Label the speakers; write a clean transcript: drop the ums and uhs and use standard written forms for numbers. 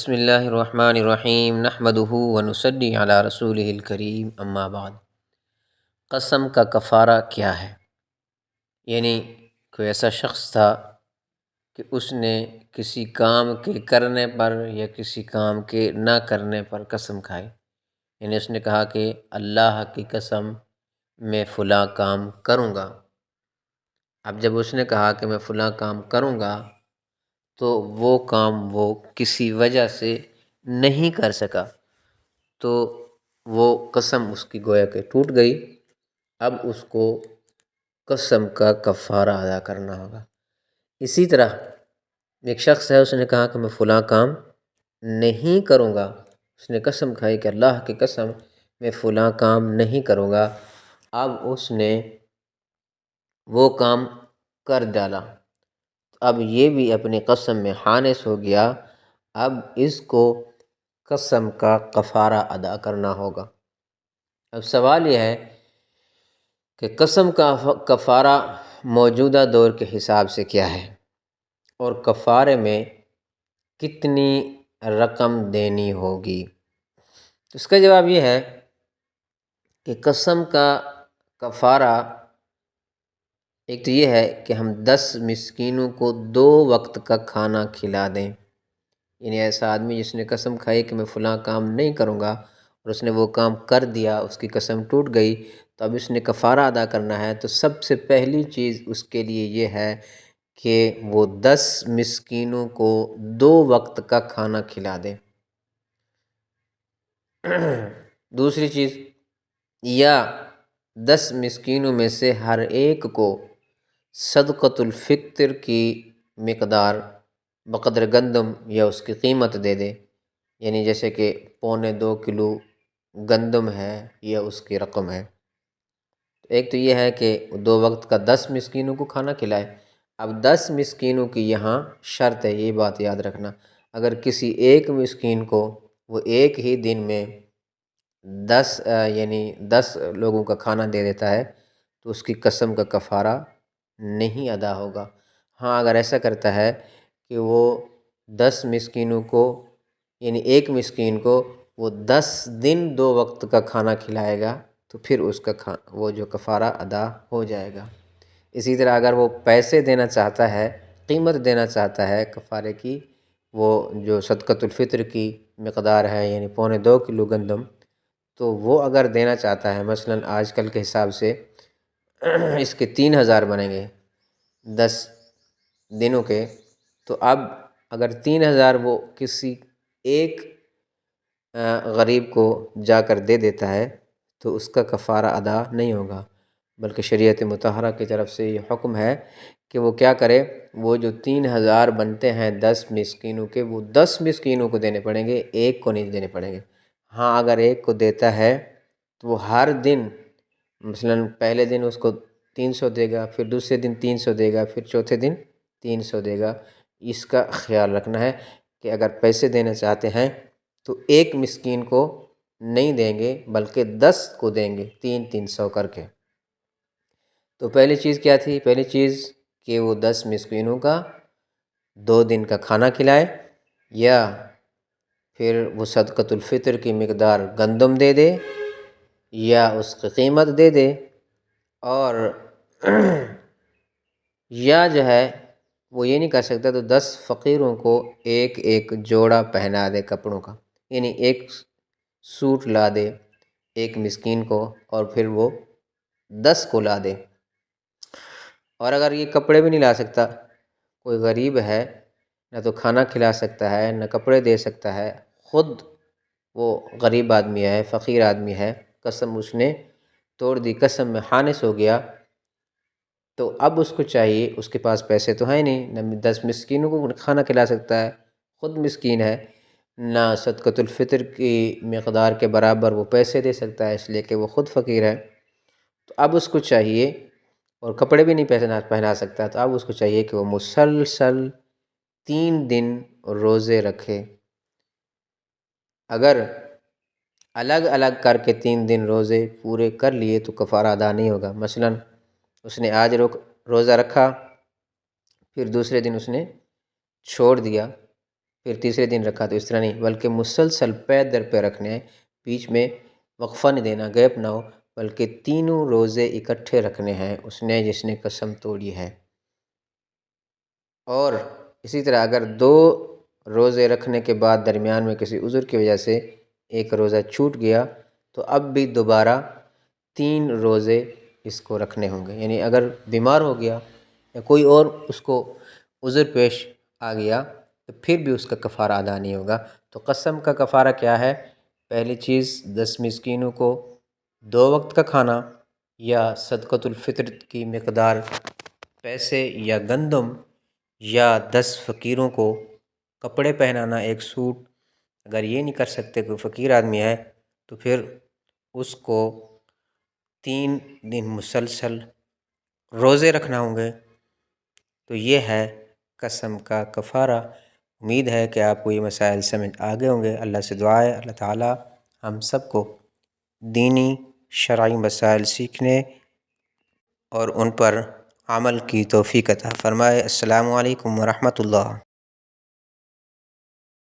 Speaker 1: بسم اللہ الرحمن الرحیم نحمدہ ونصلی علی رسولہ الکریم اما بعد۔ قسم کا کفارہ کیا ہے؟ یعنی کوئی ایسا شخص تھا کہ اس نے کسی کام کے کرنے پر یا کسی کام کے نہ کرنے پر قسم کھائی، یعنی اس نے کہا کہ اللہ کی قسم میں فلاں کام کروں گا۔ اب جب اس نے کہا کہ میں فلاں کام کروں گا تو وہ کام وہ کسی وجہ سے نہیں کر سکا، تو وہ قسم اس کی گویا کہ ٹوٹ گئی۔ اب اس کو قسم کا کفارہ ادا کرنا ہوگا۔ اسی طرح ایک شخص ہے، اس نے کہا کہ میں فلاں کام نہیں کروں گا، اس نے قسم کھائی کہ اللہ کی قسم میں فلاں کام نہیں کروں گا۔ اب اس نے وہ کام کر ڈالا، اب یہ بھی اپنی قسم میں خانث ہو گیا۔ اب اس کو قسم کا کفارہ ادا کرنا ہوگا۔ اب سوال یہ ہے کہ قسم کا کفارہ موجودہ دور کے حساب سے کیا ہے اور کفارے میں کتنی رقم دینی ہوگی؟ اس کا جواب یہ ہے کہ قسم کا کفارہ ایک تو یہ ہے کہ ہم 10 مسکینوں کو 2 وقت کا کھانا کھلا دیں۔ یعنی ایسا آدمی جس نے قسم کھائی کہ میں فلاں کام نہیں کروں گا اور اس نے وہ کام کر دیا، اس کی قسم ٹوٹ گئی، تو اب اس نے کفارہ ادا کرنا ہے۔ تو سب سے پہلی چیز اس کے لیے یہ ہے کہ وہ 10 مسکینوں کو 2 وقت کا کھانا کھلا دے۔ دوسری چیز، یا 10 مسکینوں میں سے ہر ایک کو صدقۃ الفطر کی مقدار بقدر گندم یا اس کی قیمت دے دے، یعنی جیسے کہ 2.25 کلو گندم ہے یا اس کی رقم ہے۔ ایک تو یہ ہے کہ 2 وقت کا 10 مسکینوں کو کھانا کھلائے۔ اب 10 مسکینوں کی یہاں شرط ہے، یہ بات یاد رکھنا، اگر کسی ایک مسکین کو وہ ایک ہی دن میں 10 لوگوں کا کھانا دے دیتا ہے تو اس کی قسم کا کفارہ نہیں ادا ہوگا۔ ہاں، اگر ایسا کرتا ہے کہ وہ 10 مسکینوں کو، یعنی ایک مسکین کو وہ 10 دن 2 وقت کا کھانا کھلائے گا تو پھر اس کا وہ جو کفارہ ادا ہو جائے گا۔ اسی طرح اگر وہ پیسے دینا چاہتا ہے، قیمت دینا چاہتا ہے کفارے کی، وہ جو صدقۃ الفطر کی مقدار ہے یعنی 2.25 کلو گندم، تو وہ اگر دینا چاہتا ہے، مثلاً آج کل کے حساب سے اس کے 3000 بنیں گے 10 دنوں کے، تو اب اگر 3000 وہ کسی ایک غریب کو جا کر دے دیتا ہے تو اس کا کفارہ ادا نہیں ہوگا، بلکہ شریعت مطہرہ کی طرف سے یہ حکم ہے کہ وہ کیا کرے، وہ جو 3000 بنتے ہیں 10 مسکینوں کے، وہ 10 مسکینوں کو دینے پڑیں گے، ایک کو نہیں دینے پڑیں گے۔ ہاں، اگر ایک کو دیتا ہے تو وہ ہر دن، مثلاً پہلے دن اس کو 300 دے گا، پھر دوسرے دن 300 دے گا، پھر چوتھے دن 300 دے گا۔ اس کا خیال رکھنا ہے کہ اگر پیسے دینا چاہتے ہیں تو ایک مسکین کو نہیں دیں گے بلکہ 10 کو دیں گے، 300 کر کے۔ تو پہلی چیز کیا تھی؟ پہلی چیز کہ وہ 10 مسکینوں کا 2 دن کا کھانا کھلائے، یا پھر وہ صدقۃ الفطر کی مقدار گندم دے دے یا اس کی قیمت دے دے، اور یا جو ہے وہ یہ نہیں کر سکتا تو 10 فقیروں کو ایک ایک جوڑا پہنا دے کپڑوں کا، یعنی ایک سوٹ لا دے ایک مسکین کو اور پھر وہ 10 کو لا دے۔ اور اگر یہ کپڑے بھی نہیں لا سکتا، کوئی غریب ہے، نہ تو کھانا کھلا سکتا ہے نہ کپڑے دے سکتا ہے، خود وہ غریب آدمی ہے، فقیر آدمی ہے، قسم اس نے توڑ دی، قسم میں خانث ہو گیا، تو اب اس کو چاہیے، اس کے پاس پیسے تو ہیں نہیں، نہ 10 مسکینوں کو کھانا کھلا سکتا ہے، خود مسکین ہے، نہ صدقۃ الفطر کی مقدار کے برابر وہ پیسے دے سکتا ہے اس لیے کہ وہ خود فقیر ہے، تو اب اس کو چاہیے، اور کپڑے بھی نہیں پہنا سکتا، تو اب اس کو چاہیے کہ وہ مسلسل 3 دن روزے رکھے۔ اگر الگ الگ کر کے 3 دن روزے پورے کر لیے تو کفارہ ادا نہیں ہوگا۔ مثلاً اس نے آج روزہ رکھا، پھر دوسرے دن اس نے چھوڑ دیا، پھر تیسرے دن رکھا، تو اس طرح نہیں، بلکہ مسلسل پے در پہ رکھنے ہیں، بیچ میں وقفہ نہیں دینا، گیپ نہ ہو، بلکہ تینوں روزے اکٹھے رکھنے ہیں اس نے جس نے قسم توڑی ہے۔ اور اسی طرح اگر 2 روزے رکھنے کے بعد درمیان میں کسی عذر کی وجہ سے ایک روزہ چھوٹ گیا تو اب بھی دوبارہ 3 روزے اس کو رکھنے ہوں گے، یعنی اگر بیمار ہو گیا یا کوئی اور اس کو عذر پیش آ گیا تو پھر بھی اس کا کفارہ ادا نہیں ہوگا۔ تو قسم کا کفارہ کیا ہے؟ پہلی چیز 10 مسکینوں کو 2 وقت کا کھانا یا صدقۃ الفطر کی مقدار پیسے یا گندم، یا 10 فقیروں کو کپڑے پہنانا، ایک سوٹ۔ اگر یہ نہیں کر سکتے، کوئی فقیر آدمی ہے تو پھر اس کو 3 دن مسلسل روزے رکھنا ہوں گے۔ تو یہ ہے قسم کا کفارہ۔ امید ہے کہ آپ کو یہ مسائل سمجھ آگے ہوں گے۔ اللہ سے دعا ہے اللہ تعالی ہم سب کو دینی شرعی مسائل سیکھنے اور ان پر عمل کی توفیق عطا فرمائے۔ السلام علیکم ورحمۃ اللہ۔